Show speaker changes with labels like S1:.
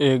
S1: 1